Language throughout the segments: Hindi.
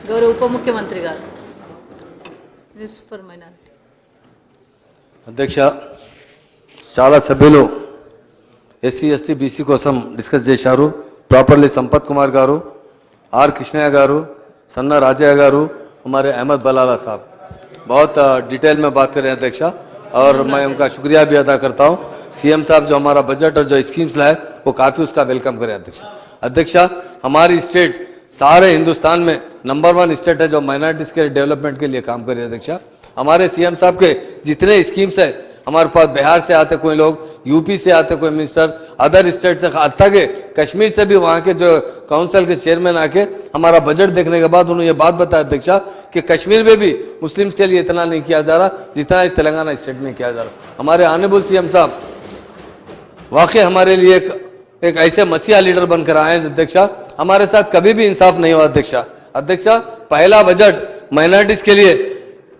గౌరవ ఉప ముఖ్యమంత్రి గారు మినిస్టర్ ఫర్ మైనారిటీ. అధ్యక్ష, చాలా సభ్యులు ఎస్సీ ఎస్టీ బీసీ కోసం డిస్కస్ చేశారు. प्रॉपरली संपत कुमार गारू, आर कृष्णయ్య गारू, सन्ना राजయ్య गारू, हमारे अहमद बलाला साहब बहुत डिटेल में बात कर रहे हैं अध्यक्ष, और मैं उनका शुक्रिया भी अदा करता हूं. सीएम साहब जो हमारा बजट और जो स्कीम्स लाए वो काफ़ी उसका वेलकम करें अध्यक्ष. अध्यक्ष, हमारी स्टेट सारे हिंदुस्तान में नंबर 1 स्टेट है जो माइनॉरिटीज़ के डेवलपमेंट के लिए काम कर रही है अध्यक्ष. हमारे सीएम साहब के जितने स्कीम्स है, हमारे पास बिहार से आते कोई लोग, यूपी से आते कोई मिनिस्टर, अदर स्टेट से, हत्या के कश्मीर से भी वहाँ के जो काउंसिल के चेयरमैन आके हमारा बजट देखने के बाद उन्होंने ये बात बताया अध्यक्ष कि कश्मीर में भी मुस्लिम्स के लिए इतना नहीं किया जा रहा जितना तेलंगाना स्टेट में किया जा रहा. हमारे ऑनरेबल सीएम साहब वाकई हमारे लिए एक ऐसे मसीहा लीडर बनकर आए हैं अध्यक्ष. हमारे साथ कभी भी इंसाफ नहीं हुआ अध्यक्ष. अध्यक्ष, पहला बजट माइनॉरिटीज के लिए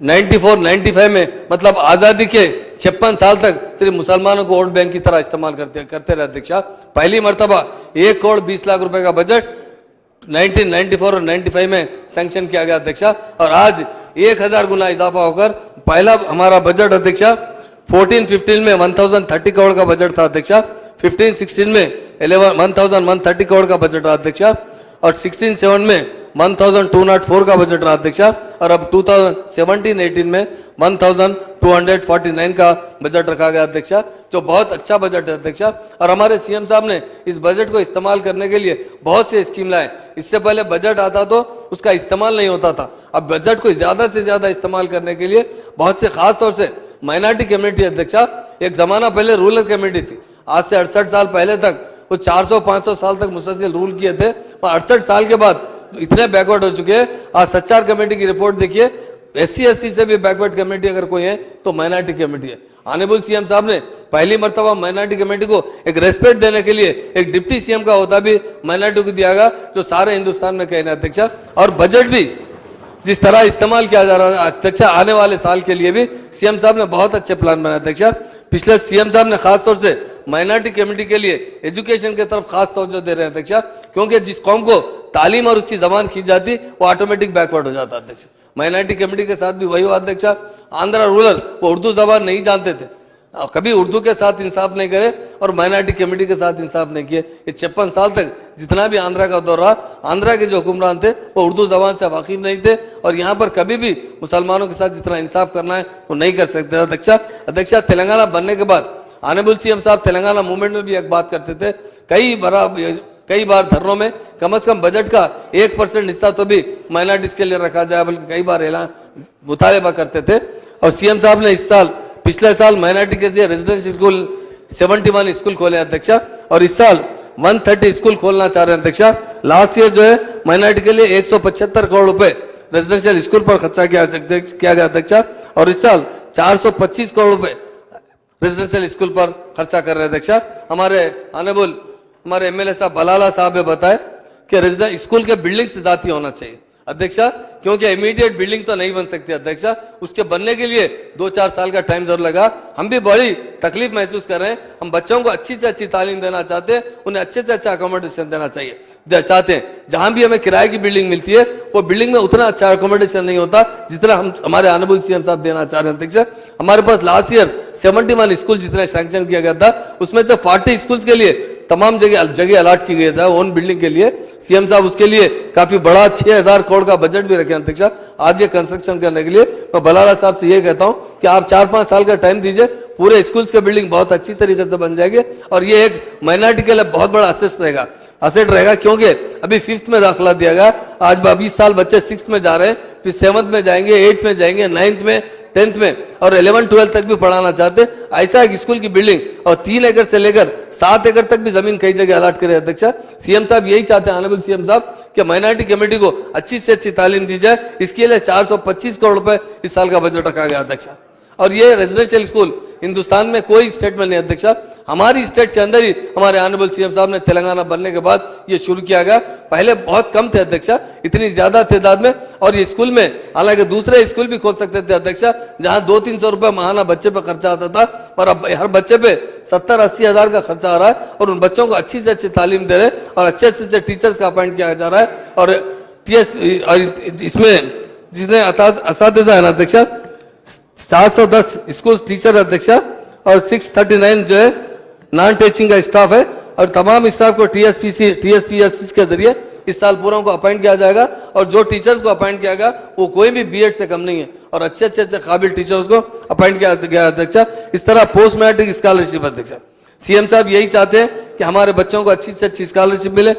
94-95 में, मतलब आज़ादी के 56 साल तक सिर्फ मुसलमानों को वोट बैंक की तरह इस्तेमाल करते रहे अध्यक्ष. पहली मरतबा 1 करोड़ 20 लाख रुपए का बजट 1994 और 95 में सैंक्शन किया गया अध्यक्ष, और आज 1000 गुना इजाफा होकर पहला हमारा बजट अध्यक्ष 14-15 में 1030 करोड़ का बजट था अध्यक्ष, 15-16 में 11,130 करोड़ का बजट रहा अध्यक्ष, और 16-17 में 1,204 का बजट रहा अध्यक्ष, और अब 2017-18 में 1,249 का बजट रखा गया अध्यक्ष, जो बहुत अच्छा बजट है अध्यक्ष. और हमारे सीएम साहब ने इस बजट को इस्तेमाल करने के लिए बहुत से स्कीम लाए. इससे पहले बजट आता तो उसका इस्तेमाल नहीं होता था. अब बजट को ज़्यादा से ज़्यादा इस्तेमाल करने के लिए बहुत से खास तौर से माइनॉरिटी कम्युनिटी अध्यक्ष, एक ज़माना पहले रूरल कम्युनिटी थी, आज से 68 साल पहले तक वो 400-500 साल तक मुसलसल रूल किए थे, और 68 साल के बाद इतने बैकवर्ड हो चुके हैं. आज सच्चार कमेटी की रिपोर्ट देखिए, एससी एसटी से भी बैकवर्ड कमेटी अगर कोई है तो माइनॉरिटी कमेटी है. ऑनरेबल सीएम साहब ने पहली मर्तबा माइनॉरिटी कमेटी को एक रेस्पेक्ट देने के लिए एक डिप्टी सीएम का होता भी माइनॉरिटी को दिया गया, जो सारे हिंदुस्तान में कहना अध्यक्ष. और बजट भी जिस तरह इस्तेमाल किया जा रहा है अध्यक्ष, आने वाले साल के लिए भी सीएम साहब ने बहुत अच्छे प्लान बनाए अध्यक्ष. पिछले सीएम साहब ने खासतौर से माइनॉरिटी कम्युनिटी के लिए एजुकेशन की तरफ खास तवज्जो दे रहे हैं अध्यक्ष, क्योंकि जिस कौम को तालीम और उसकी जबान खींच जाती वो ऑटोमेटिक बैकवर्ड हो जाता अध्यक्ष. माइनॉरिटी कम्युनिटी के साथ भी वही हुआ अध्यक्ष. आंध्रा रूरल वो उर्दू जबान नहीं जानते थे, कभी उर्दू के साथ इंसाफ नहीं करे और माइनॉरिटी कम्युनिटी के साथ इंसाफ नहीं किए. ये 56 साल तक जितना भी आंध्रा का दौर रहा, आंध्रा के जो हुक्मरान थे वो उर्दू जबान से वाकिफ नहीं थे, और यहाँ पर कभी भी मुसलमानों के साथ जितना इंसाफ करना है वो नहीं कर सकते अध्यक्ष. अध्यक्ष, तेलंगाना बनने के बाद ऑनरेबल सीएम साहब तेलंगाना मूवमेंट में भी एक बात करते थे, कई बार धरनों में कम से कम बजट का 1% हिस्सा तो भी माइनॉरिटीज के लिए रखा जाए, बल्कि कई बार ऐलान मुतालबा करते थे. और सीएम साहब ने पिछले साल माइनॉरिटी के लिए रेजिडेंशियल स्कूल 71 स्कूल खोले अध्यक्ष, और इस साल 130 स्कूल खोलना चाह रहे हैं अध्यक्ष. लास्ट ईयर जो है माइनॉरिटी के लिए 175 करोड़ रुपए रेजिडेंशियल स्कूल पर खर्चा किया गया अध्यक्ष, और इस साल 425 करोड़ रुपए रेजिडेंशियल स्कूल पर खर्चा कर रहे हैं अध्यक्ष. हमारे एमएलए साहब बलाला साहब ने बताया कि रेजिडेंशियल स्कूल के बिल्डिंग से जाती होना चाहिए अध्यक्ष, क्योंकि इमीडिएट बिल्डिंग तो नहीं बन सकती अध्यक्ष, उसके बनने के लिए 2-4 साल का टाइम जरूर लगा. हम भी बड़ी तकलीफ महसूस कर रहे हैं. हम बच्चों को अच्छी से अच्छी तालीम देना चाहते हैं, उन्हें अच्छे से अच्छा अकोमोडेशन देना चाहते हैं. जहां भी हमें किराए की बिल्डिंग मिलती है वो बिल्डिंग में उतना अच्छा अकोमोडेशन नहीं होता जितना हमारे ऑनरेबल सीएम साहब देना चाह रहे हैं अध्यक्ष. हमारे पास लास्ट ईयर 71 स्कूल जितना सैंक्शन किया गया था, उसमें से 40 स्कूल्स के लिए तमाम जगह अलॉट की गई था ओन बिल्डिंग के लिए. सीएम साहब उसके लिए काफी बड़ा 6000 करोड़ का बजट भी रखे अध्यक्ष आज ये कंस्ट्रक्शन करने के लिए. मैं बलाला साहब से ये कहता हूं कि आप 4-5 साल का टाइम दीजिए, पूरे स्कूल्स के बिल्डिंग बहुत अच्छी तरीके से बन जाएंगे, और ये एक माइनॉरिटी के लिए बहुत बड़ा असेट रहेगा, क्योंकि अभी 5th में दाखिला दिया गया. आज 20 साल बच्चे 6th में जा रहे हैं, फिर 7th में जाएंगे, 8th में जाएंगे, 9th में, 10th में, और 11-12 तक भी पढ़ाना चाहते. ऐसा एक स्कूल की बिल्डिंग और 3 एकड़ से लेकर 7 एकड़ तक भी जमीन कई जगह अलॉट करे अध्यक्ष. सीएम साहब यही चाहते हैं ऑनरेबल सीएम साहब कि माइनॉरिटी कमेटी को अच्छी से अच्छी तालीम दी जाए. इसके लिए 425 करोड़ रुपए इस साल का बजट रखा गया अध्यक्ष. और ये रेजिडेंशियल स्कूल हिंदुस्तान में कोई स्टेट में नहीं अध्यक्ष, हमारी स्टेट के अंदर ही हमारे ऑनरेबल सीएम साहब ने तेलंगाना बनने के बाद ये शुरू किया गया. पहले बहुत कम थे अध्यक्ष, इतनी ज्यादा तादाद में, और ये स्कूल में हालांकि दूसरे स्कूल भी खोल सकते थे अध्यक्ष, जहां 200-300 रुपए माहाना बच्चे पे खर्चा आता था, पर अब हर बच्चे पे 70-80 हज़ार का खर्चा आ रहा है, और उन बच्चों को अच्छी से अच्छी तालीम दे रहे हैं, और अच्छे से टीचर्स का अपॉइंट किया जा रहा है, और टीएस और इसमें जितने असातिज़ा है ना अध्यक्षा 710 स्कूल टीचर अध्यक्षा और 639 जो है नॉन टीचिंग का स्टाफ है और तमाम स्टाफ को टीएसपीएससी के जरिए इस साल पूरा को अपॉइंट किया जाएगा और जो टीचर्स को अपॉइंट किया गया वो कोई भी बीएड से कम नहीं है और अच्छे काबिल टीचर्स को अपॉइंट किया गया अध्यक्षा। इस तरह पोस्ट मैट्रिक स्कॉलरशिप अध्यक्षा सीएम साहब यही चाहते हैं कि हमारे बच्चों को अच्छी से अच्छी स्कॉलरशिप मिले।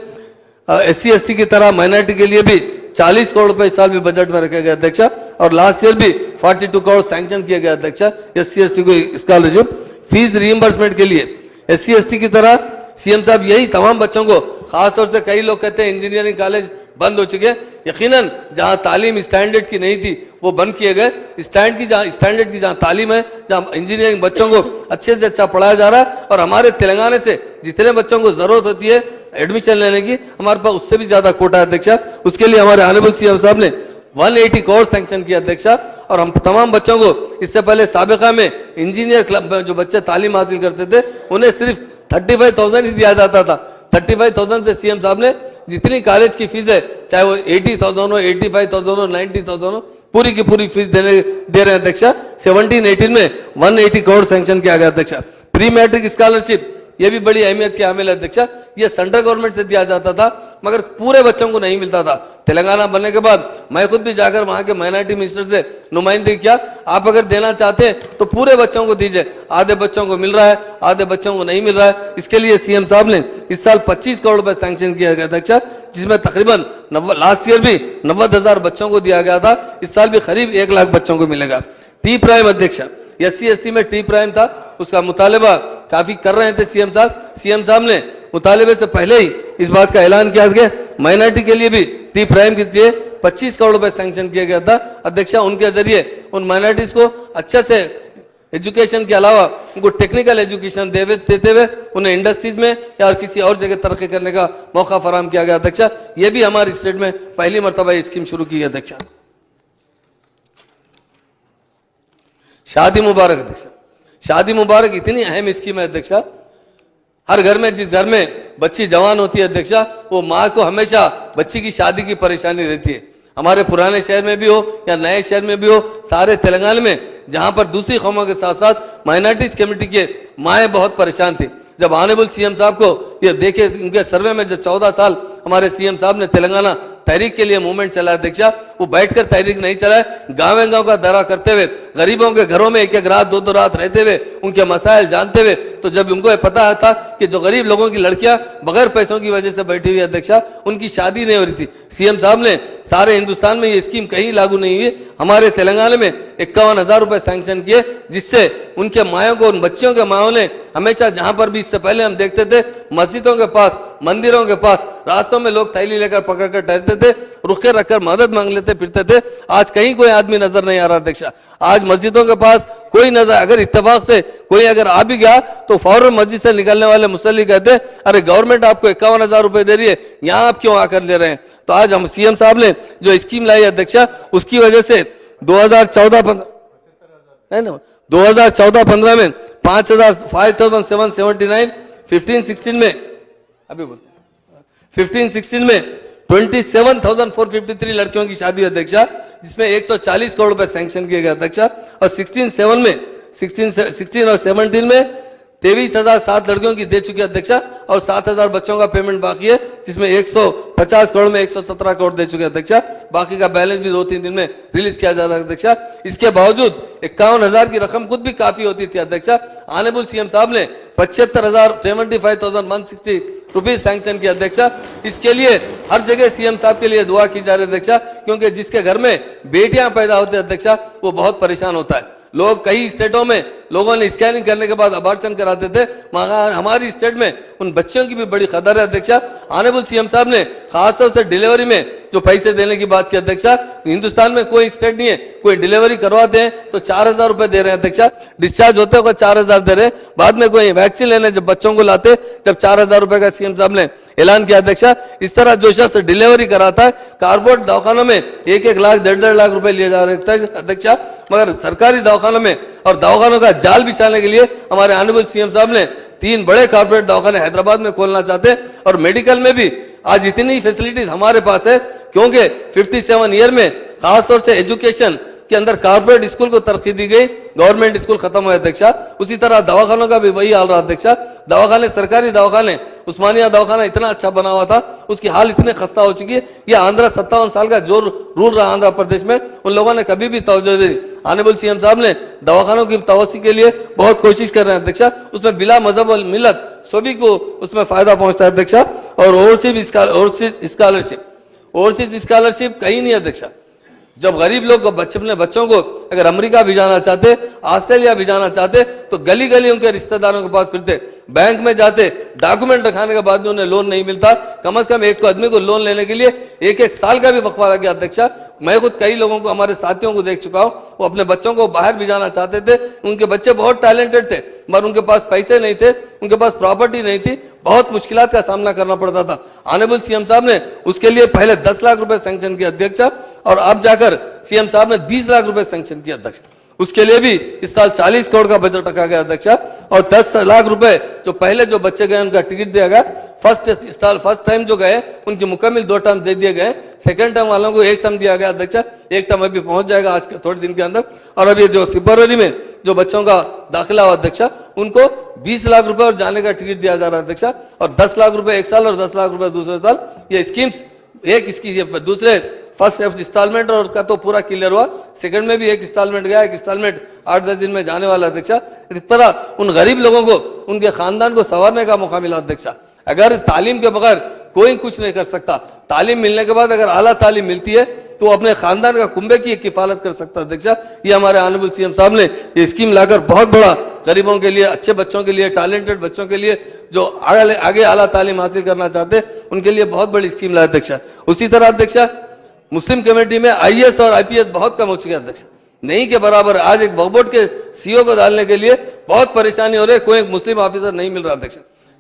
SC ST की तरह माइनॉरिटी के लिए भी 40 करोड़ रुपए इस साल भी बजट में रखे गए अध्यक्षा और लास्ट ईयर भी 42 करोड़ सैंक्शन किया गया अध्यक्षा SC ST को स्कॉलरशिप। फीस रिइंबर्समेंट के लिए SC ST की तरह सीएम साहब यही तमाम बच्चों को, खासतौर से कई लोग कहते हैं इंजीनियरिंग कॉलेज बंद हो चुके हैं, यकीनन जहां तालीम स्टैंडर्ड की नहीं थी वो बंद किए गए। स्टैंडर्ड की जहां तालीम है, जहां इंजीनियरिंग बच्चों को अच्छे से अच्छा पढ़ाया जा रहा है और हमारे तेलंगाना से जितने बच्चों को जरूरत होती है एडमिशन लेने की, हमारे पास उससे भी ज्यादा कोटा है अध्यक्षा। उसके लिए हमारे ऑनरेबल सीएम साहब ने 180 करोड़ सैंक्शन किया अध्यक्षा और हम तमाम बच्चों को, इससे पहले साबिका में इंजीनियर क्लब में जो बच्चे तालीम हासिल करते थे उन्हें सिर्फ 35,000 ही दिया जाता था। 35,000 से सीएम साहब ने जितनी कॉलेज की फीस है, चाहे वो 80,000 हो, 85,000 हो, 90,000 हो, पूरी की पूरी फीस दे रहे हैं अध्यक्षा। 17-18 में 180 करोड़ सैंक्शन किया गया अध्यक्षा। प्री मैट्रिक स्कॉलरशिप ये भी बड़ी अहमियत की हामिल है अध्यक्षा। ये सेंट्रल गवर्नमेंट से दिया जाता था मगर पूरे बच्चों को नहीं मिलता था। तेलंगाना बनने के बाद मैं खुद भी जाकर वहां के माइनॉरिटी मिनिस्टर से नुमाइंदगी किया, आप अगर देना चाहते हैं तो पूरे बच्चों को दीजिए। आधे बच्चों को मिल रहा है, आधे बच्चों को नहीं मिल रहा है। इसके लिए सीएम साहब ने इस साल 25 करोड़ रुपए सैंक्शन किया गया अध्यक्षा, जिसमें तकरीबन लास्ट ईयर भी 90,000 बच्चों को दिया गया था। इस साल भी करीब 1 लाख बच्चों को मिलेगा। टी प्राइम अध्यक्षा SC ST में टी प्राइम था, उसका मुतालबा काफी कर रहे थे सीएम साहब। सीएम साहब ने मुतालबे से पहले ही इस बात का ऐलान किया कि माइनॉरिटी के लिए भी टी प्राइम के लिए 25 करोड़ रुपए सैंक्शन किया गया था अध्यक्षा। उनके जरिए उन माइनॉरिटीज को अच्छे से एजुकेशन के अलावा उनको टेक्निकल एजुकेशन देते हुए उन्हें इंडस्ट्रीज में या और किसी और जगह तरक्की करने का मौका फराहम किया गया अध्यक्षा। ये भी हमारी स्टेट में पहली मरतबा ये स्कीम शुरू की है अध्यक्षा। शादी मुबारक अध्यक्षा, शादी मुबारक इतनी अहम स्कीम है अध्यक्षा। हर घर में, जिस घर में बच्ची जवान होती है अध्यक्षा, वो माँ को हमेशा बच्ची की शादी की परेशानी रहती है। हमारे पुराने शहर में भी हो या नए शहर में भी हो, सारे तेलंगाना में जहां पर दूसरी कौमों के साथ साथ माइनॉरिटीज कम्युनिटी के माएँ बहुत परेशान थी। जब ऑनरेबल सीएम साहब को ये देखे, उनके सर्वे में जब 14 साल हमारे सीएम साहब ने तेलंगाना तहरीक के लिए मूवमेंट चलाया अध्यक्षा, वो बैठकर तहरीक नहीं चलाए, गाँव का दौरा करते हुए गरीबों के घरों में 1-1 रात 2-2 रात रहते हुए उनके मसाइल जानते हुए, तो जब उनको पता था कि जो गरीब लोगों की लड़कियां बगैर पैसों की वजह से बैठी हुई अध्यक्षा, उनकी शादी नहीं हो रही थी, सीएम साहब ने सारे हिंदुस्तान में ये स्कीम कहीं लागू नहीं हुई, हमारे तेलंगाना में 51,000 रुपए सैंक्शन किए, जिससे उनके मायों को, उन बच्चियों के मायों ने हमेशा, जहां पर भी इससे पहले हम देखते थे मस्जिदों के पास, मंदिरों के पास, रास्तों में लोग थैली लेकर पकड़ कर ठहरते थे, रुके रखकर मदद मांग लेते फिरते थे, आज कहीं कोई आदमी नजर नहीं आ रहा अध्यक्षा। आज मस्जिदों के पास कोई नजर, अगर इत्तेफाक से कोई अगर आ भी गया तो फौरन मस्जिद से निकलने वाले मुसल्ली कहते, अरे गवर्नमेंट आपको 51,000 रुपए दे रही है, यहाँ आप क्यों आकर ले रहे हैं। तो आज हम सीएम साहब ने जो स्कीम लाई अध्यक्षा, उसकी वजह से 2014-15 में 5,779, 15-16 में, अभी बोलते 15-16 में 27,453 लड़कियों की शादी अध्यक्षा, जिसमें 140 करोड़ रुपए सैंक्शन किए गए अध्यक्षा। और 16 और 17 में 23,007 लड़कियों की दे चुकी अध्यक्षा और 7,000 बच्चों का पेमेंट बाकी है, जिसमें 150 करोड़ में 117 करोड़ दे चुके अध्यक्षा। बाकी का बैलेंस भी 2-3 दिन में रिलीज किया जा रहा है अध्यक्षा। इसके बावजूद 51,000 की रकम खुद भी काफी होती थी अध्यक्षा। ऑनरेबल सीएम साहब ने 75,160 रुपीज सैंक्शन किया अध्यक्षा। इसके लिए हर जगह सीएम साहब के लिए दुआ की जा रही है अध्यक्षा, क्योंकि जिसके घर में बेटियां पैदा होती है अध्यक्षा, वो बहुत परेशान होता है। लोग कई स्टेटों में लोगों ने स्कैनिंग करने के बाद अबॉर्शन कराते थे, मगर हमारी स्टेट में उन बच्चियों की भी बड़ी कदर है अध्यक्षा। ऑनरेबल सीएम साहब ने खासतौर से डिलीवरी में जो पैसे देने की बात की अध्यक्षा, हिंदुस्तान में कोई स्टेट नहीं है, कोई डिलीवरी करवाते हैं तो 4,000 रुपए दे रहे हैं अध्यक्षा, डिस्चार्ज होते हुए 4,000 दे रहे हैं, बाद में कोई वैक्सीन लेने जब बच्चों को लाते जब 4,000 रुपए का सीएम साहब ने ऐलान किया अध्यक्षा। इस तरह जो शख्स डिलीवरी कराता है, कारपोरेट दवाखानों में 1-1 लाख 1.5 लाख रुपए लिए जा रहे हैं अध्यक्षा, मगर सरकारी दवाखानों में और दवाखानों का जाल बिछाने के लिए हमारे ऑनरेबल सीएम साहब ने 3 बड़े कारपोरेट दवाखाने हैदराबाद में खोलना चाहते हैं। और मेडिकल में भी आज इतनी फैसिलिटीज हमारे पास है क्योंकि 57 ईयर में खासतौर से एजुकेशन के अंदर कारपोरेट स्कूल को तरक्की दी गई, गवर्नमेंट स्कूल खत्म हुए अध्यक्षा। उसी तरह दवाखानों का भी वही हाल रहा अध्यक्षा। दवाखाने, सरकारी दवाखाने, उस्मानिया दवाखाना इतना अच्छा बना हुआ था, उसकी हाल इतने खस्ता हो चुकी है। ये आंध्रा 57 साल का जो रूल रहा आंध्र प्रदेश में, उन लोगों ने कभी भी तवज्जो दी। ऑनरेबल सीएम साहब ने दवाखानों की तवस्सी के लिए बहुत कोशिश कर रहे हैं अध्यक्षा। उसमें बिला मजहब और मिलत सभी को उसमें फायदा पहुंचता है अध्यक्षा। और ओवरसीज स्कॉलरशिप कहीं नहीं अध्यक्षा। जब गरीब लोग अपने बच्चों को अगर अमेरिका भेजाना चाहते, ऑस्ट्रेलिया भेजाना चाहते, तो गली गली उनके रिश्तेदारों के पास फिरते, बैंक में जाते, डॉक्यूमेंट दिखाने के बाद भी उन्हें लोन नहीं मिलता। कम से कम एक आदमी को लोन लेने के लिए एक साल का भी वक्फा लग गया अध्यक्षा। मैं खुद कई लोगों को, हमारे साथियों को देख चुका हूं, वो अपने बच्चों को बाहर भेजाना चाहते थे। उनके बच्चे बहुत टैलेंटेड थे, मगर उनके पास पैसे नहीं थे, उनके पास प्रॉपर्टी नहीं थी, बहुत मुश्किलात का सामना करना पड़ता था। ऑनरेबल सीएम साहब ने उसके लिए पहले 10 लाख रुपए सैंक्शन किया अध्यक्षा, और अब जाकर सीएम साहब ने 20 लाख रुपए सैंक्शन किया अध्यक्ष। उसके लिए भी इस साल 40 करोड़ का बजट रखा गया अध्यक्षा। और 10 लाख रुपए जो पहले जो बच्चे गए उनका टिकट दिया गया। फर्स्ट टाइम जो गए उनकी मुकम्मल 2 टर्म दे दिए गए। सेकंड टर्म वालों को 1 टर्म दिया गया अध्यक्षा। 1 टर्म अभी पहुंच जाएगा आज के थोड़े दिन के अंदर। और अभी जो फरवरी में जो बच्चों का दाखिला हुआ अध्यक्षा, उनको 20 लाख रुपए और जाने का टिकट दिया जा रहा है अध्यक्षा। और 10 लाख रुपए एक साल और 10 लाख रुपए दूसरे साल, ये स्कीम्स एक इसकी दूसरे फर्स्ट इंस्टॉलमेंट और का तो पूरा क्लियर हुआ। सेकंड में भी एक इंस्टॉलमेंट गया, एक इंस्टॉलमेंट 8-10 दिन में जाने वाला अध्यक्षा। इस तरह उन गरीब लोगों को, उनके खानदान को संवारने का मौका मिला अध्यक्षा। अगर तालीम के बगैर कोई कुछ नहीं कर सकता, तालीम मिलने के बाद अगर आला तालीम मिलती है तो अपने खानदान का कुंबे की किफालत कर सकता है अध्यक्षा। ये हमारे ऑनरेबल सीएम साहब ने ये स्कीम लाकर बहुत बड़ा गरीबों के लिए, अच्छे बच्चों के लिए, टैलेंटेड बच्चों के लिए, जो आगे आला तालीम हासिल करना चाहते, उनके लिए बहुत बड़ी स्कीम लाया अध्यक्षा। उसी तरह अध्यक्षा मुस्लिम कमेटी में आईएएस और आईपीएस बहुत कम हो चुके अध्यक्ष, नहीं के बराबर। आज एक वक्फ बोर्ड के सीईओ को डालने के लिए बहुत परेशानी हो रही है, कोई एक मुस्लिम ऑफिसर नहीं मिल रहा अध्यक्ष।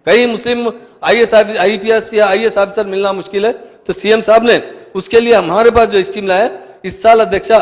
कई मुस्लिम आईपीएस या आईएएस ऑफिसर मिलना मुश्किल है। तो सीएम साहब ने उसके लिए हमारे पास जो स्कीम लाया, इस साल अध्यक्षा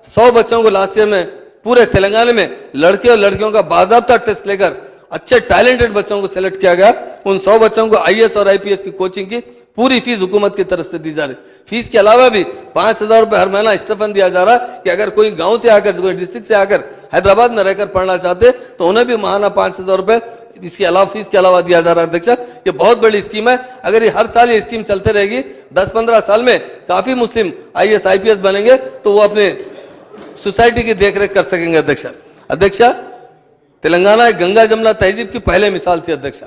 100 बच्चों को लास्ट ईयर में पूरे तेलंगाना में लड़के और लड़कियों का बाजाबता टेस्ट लेकर अच्छे टैलेंटेड बच्चों को सिलेक्ट किया गया। उन 100 बच्चों को आईएएस और आईपीएस की कोचिंग की पूरी फीस हुकूमत की तरफ से दी जा रही। फीस के अलावा भी 5000 रुपए हर महीना स्टिपेंड दिया जा रहा कि अगर कोई गांव से आकर, कोई डिस्ट्रिक्ट से आकर हैदराबाद में रहकर पढ़ना चाहते तो उन्हें भी माहाना 5000 रुपए इसके अलावा फीस के अलावा दिया जा रहा है अध्यक्षा। ये बहुत बड़ी स्कीम है। अगर ये हर साल ये स्कीम चलते रहेगी, 10-15 साल में काफी मुस्लिम आईएएस आईपीएस बनेंगे तो वो अपने सोसाइटी की देखरेख कर सकेंगे अध्यक्षा। तेलंगाना एक गंगा जमुना तहजीब की पहले मिसाल थी अध्यक्षा,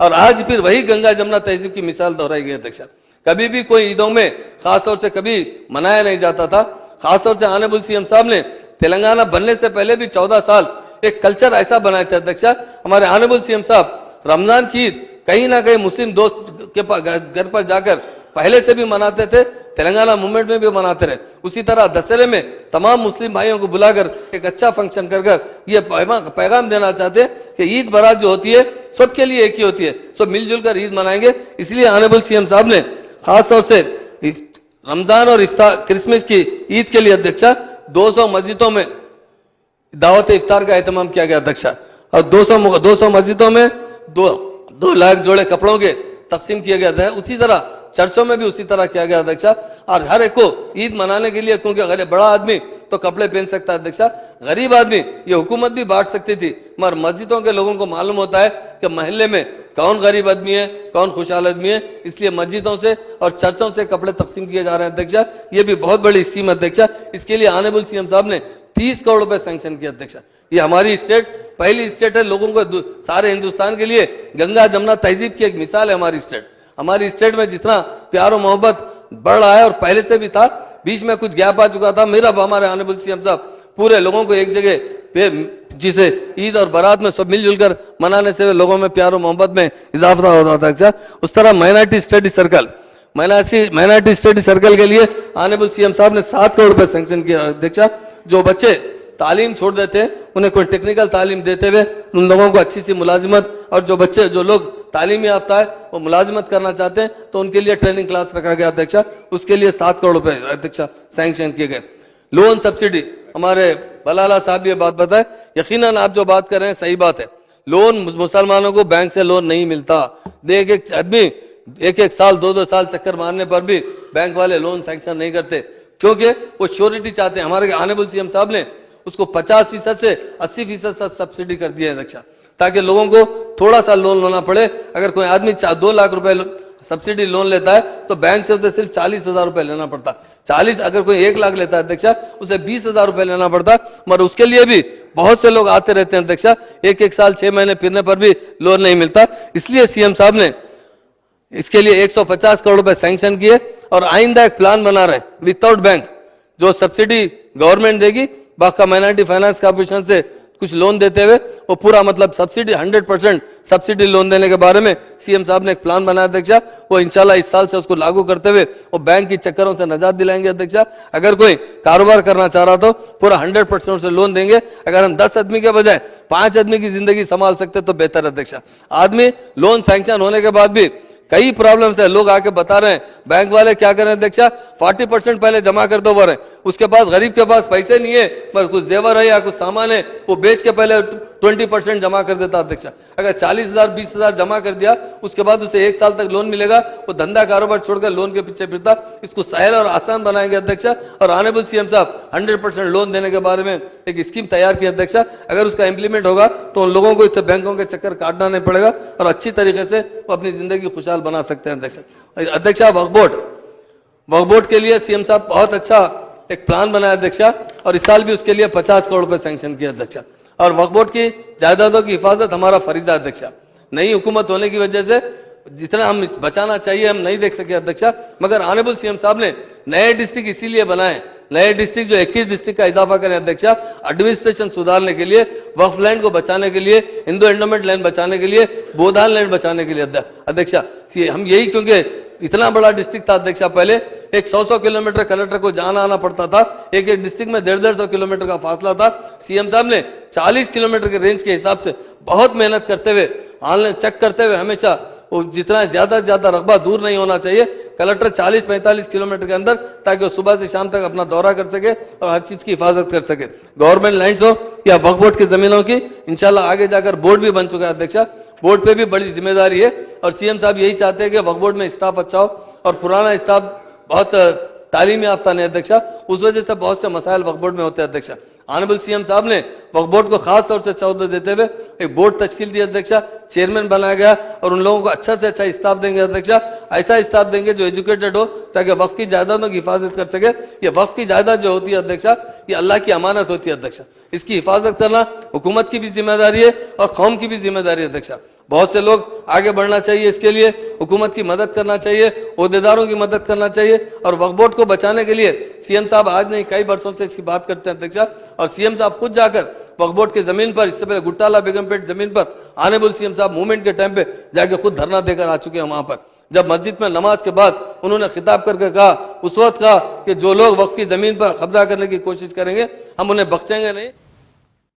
और आज फिर वही गंगा जमुना तहजीब की मिसाल दोहराई गई अध्यक्षा। कभी भी कोई ईदों में खासतौर से कभी मनाया नहीं जाता था। खासतौर से ऑनरेबल सीएम साहब ने तेलंगाना बनने से पहले भी 14 साल एक कल्चर ऐसा बनाए थे अध्यक्षा। हमारे ऑनरेबल सीएम साहब रमजान की ईद कहीं ना कहीं मुस्लिम दोस्त के घर पर जाकर पहले से भी मनाते थे, तेलंगाना मूवमेंट में भी मनाते रहे। उसी तरह दशहरे में तमाम मुस्लिम भाइयों को बुलाकर एक अच्छा फंक्शन कर ये पैगाम देना चाहते हैं कि ईद बारात जो होती है सबके लिए एक ही होती है, सब मिलजुल कर ईद मनाएंगे। इसलिए ऑनरेबल सीएम साहब ने खासतौर से रमजान और क्रिसमस की ईद के लिए अध्यक्षा 200 मस्जिदों में दावत इफ्तार का एहतमाम किया गया अध्यक्षा। और 200 मस्जिदों में 2 लाख जोड़े कपड़ों के तकसीम किया गया था। उसी तरह चर्चों में भी उसी तरह किया गया अध्यक्षा। और हर एक को ईद मनाने के लिए, क्योंकि अगर बड़ा आदमी तो कपड़े पहन सकता है अध्यक्षा, गरीब आदमी ये हुकूमत भी बांट सकती थी, मगर मस्जिदों के लोगों को मालूम होता है कि महल्ले में कौन गरीब आदमी है, कौन खुशहाल आदमी है, इसलिए मस्जिदों से और चर्चों से कपड़े तकसीम किए जा रहे हैं अध्यक्षा। ये भी बहुत बड़ी स्कीम अध्यक्षा। इसके लिए ऑनरेबल सीएम साहब ने 30 करोड़ रुपए सैंक्शन किया अध्यक्षा। ये हमारी स्टेट पहली स्टेट है लोगों को सारे हिंदुस्तान के लिए गंगा जमुना तहजीब की एक मिसाल है हमारी स्टेट में जितना प्यार और मोहब्बत बढ़ रहा है, और पहले से भी था, बीच में कुछ गैप आ चुका था। मेरा हमारे ऑनरेबल सीएम साहब पूरे लोगों को एक जगह पे, जिसे ईद और बारात में सब मिलजुल कर मनाने से लोगों में प्यार और मोहब्बत में इजाफा होता था। उस तरह माइनॉरिटी स्टडी सर्कल के लिए ऑनरेबल सीएम साहब ने 7 करोड़ रुपए सैंक्शन किया अध्यक्षा। जो बच्चे तालीम छोड़ देते हैं उन्हें कोई टेक्निकल तालीम देते हुए उन लोगों को अच्छी सी मुलाजिमत, और जो लोग तालीम याफ्ता है वो मुलाजिमत करना चाहते हैं तो उनके लिए ट्रेनिंग क्लास रखा गया अध्यक्षा। उसके लिए 7 करोड़ रुपए अध्यक्षा सैंक्शन किए गए। लोन सब्सिडी, हमारे बलाला साहब ये बात बताए, यकीनन आप जो बात कर रहे हैं सही बात है। लोन मुसलमानों को बैंक से लोन नहीं मिलता। देख एक आदमी एक एक साल 2-2 साल चक्कर मारने पर भी बैंक वाले लोन सैंक्शन नहीं करते, क्योंकि वो श्योरिटी चाहते हैं। हमारे ऑनरेबल सीएम साहब ने उसको 50% से 80% सब्सिडी कर दिया है अध्यक्षा, ताकि लोगों को थोड़ा सा लोन लेना पड़े। अगर कोई आदमी 2 लाख रुपए सब्सिडी लोन लेता है तो बैंक से उसे सिर्फ 40,000 रुपए लेना पड़ता। 40, अगर कोई 1 लाख लेता है अध्यक्षा, उसे 20,000 रुपए लेना पड़ता। मगर उसके लिए भी बहुत से लोग आते रहते हैं अध्यक्षा, एक साल 6 महीने फिरने पर भी लोन नहीं मिलता। इसलिए सीएम साहब ने इसके लिए 150 करोड़ रुपए सैंक्शन किए और आइंदा एक प्लान बना रहे विदाउट बैंक, जो सब्सिडी गवर्नमेंट देगी, बाकी माइनॉरिटी फाइनेंस कॉर्पोरेशन से कुछ लोन देते हुए वो पूरा मतलब सब्सिडी 100% सब्सिडी लोन देने के बारे में सीएम साहब ने एक प्लान बनाया अध्यक्षा। वो इंशाल्लाह इस साल से उसको लागू करते हुए वो बैंक की चक्करों से निजात दिलाएंगे अध्यक्षा। अगर कोई कारोबार करना चाह रहा तो पूरा 100% से लोन देंगे। अगर हम 10 आदमी के बजाय 5 आदमी की जिंदगी संभाल सकते तो बेहतर अध्यक्षा। आदमी लोन सैंक्शन होने के बाद भी कई प्रॉब्लम्स है, लोग आके बता रहे हैं बैंक वाले क्या करें अध्यक्षा, 40% पहले जमा कर दो बोले, उसके बाद गरीब के पास पैसे नहीं है पर कुछ जेवर है या कुछ सामान है वो बेच के पहले 20% जमा कर देता अध्यक्षा। अगर 40,000 20,000 जमा कर दिया उसके बाद उसे 1 साल तक लोन मिलेगा, वो धंधा कारोबार छोड़कर लोन के पीछे फिरता। इसको सहल और आसान बनाएंगे अध्यक्षा। और ऑनरेबल सीएम साहब 100% लोन देने के बारे में एक स्कीम तैयार की अध्यक्षा। अगर उसका इंप्लीमेंट होगा तो उन लोगों को इतने बैंकों के चक्कर काटना नहीं पड़ेगा और अच्छी तरीके से वो अपनी जिंदगी खुशहाल बना सकते हैं अध्यक्षा। वक्फ बोर्ड के लिए सीएम साहब बहुत अच्छा एक प्लान बनाया अध्यक्षा, और इस साल भी उसके लिए 50 करोड़ रुपए सैंक्शन किया अध्यक्षा। और वक्फ बोर्ड की जायदादों की हिफाजत हमारा फरीजा अध्यक्षा। नई हुकूमत होने की वजह से जितना हम बचाना चाहिए हम नहीं देख सके अध्यक्षा, मगर ऑनरेबल सीएम साहब ने नए डिस्ट्रिक्ट इसीलिए बनाए, नए डिस्ट्रिक्ट जो 21 डिस्ट्रिक्ट का इजाफा करें अध्यक्षा, एडमिनिस्ट्रेशन सुधारने के लिए, वक्फ लैंड को बचाने के लिए, हिंदू एंडोमेंट लैंड बचाने के लिए, बोधान लैंड बचाने के लिए अध्यक्षा। हम यही, क्योंकि इतना बड़ा डिस्ट्रिक्ट था अध्यक्षा, पहले एक 100 किलोमीटर कलेक्टर को जाना आना पड़ता था, एक डिस्ट्रिक्ट में 150 किलोमीटर का फासला था। सीएम साहब ने 40 किलोमीटर के रेंज के हिसाब से बहुत मेहनत करते हुए, ऑनलाइन चेक करते हुए, हमेशा वो जितना ज्यादा से ज्यादा रकबा दूर नहीं होना चाहिए, कलेक्टर 40-45 किलोमीटर के अंदर, ताकि वो सुबह से शाम तक अपना दौरा कर सके और हर चीज की हिफाजत कर सके। गवर्नमेंट लैंड्स हो या वक्फ बोर्ड की जमीनों की, इंशाल्लाह आगे जाकर बोर्ड भी बन चुका है अध्यक्षा। बोर्ड पे भी बड़ी जिम्मेदारी है और सीएम साहब यही चाहते हैं कि वक्फ बोर्ड में स्टाफ अच्छा हो, और पुराना स्टाफ बहुत तालीम याफ्ता नहीं अध्यक्षा, उस वजह से बहुत से मसाइल वक्फ बोर्ड में होते हैं अध्यक्षा। ऑनरेबल सीएम साहब ने वक्फ बोर्ड को खास तौर से चौहदा देते हुए एक बोर्ड तश्कील दी अध्यक्षा, चेयरमैन बनाया गया, और उन लोगों को अच्छा से अच्छा स्टाफ देंगे अध्यक्षा। ऐसा स्टाफ देंगे जो एजुकेटेड हो, ताकि वक्फ की जायदादों की हिफाजत कर सके। ये वक्फ की जायदाद जो होती है अध्यक्षा, ये अल्लाह की अमानत होती है अध्यक्षा, इसकी हिफाजत करना हुकूमत की भी जिम्मेदारी है और कौम की भी जिम्मेदारी है अध्यक्षा। बहुत से लोग आगे बढ़ना चाहिए, इसके लिए हुकूमत की मदद करना चाहिए, ओहदेदारों की मदद करना चाहिए। और वक्फ बोर्ड को बचाने के लिए सीएम साहब आज नहीं कई वर्षों से इसकी बात करते हैं अध्यक्षा, और सीएम साहब खुद जाकर वक्फ बोर्ड की जमीन पर, इससे पहले गुट्टाला बेगमपेट जमीन पर ऑनरेबल सीएम साहब मूवमेंट के टाइम पे जाके खुद धरना देकर आ चुके हैं वहां पर। जब मस्जिद में नमाज के बाद उन्होंने खिताब करके कहा, उस वक्त कहा कि जो लोग वक्फ की जमीन पर कब्जा करने की कोशिश करेंगे हम उन्हें बख्शेंगे नहीं।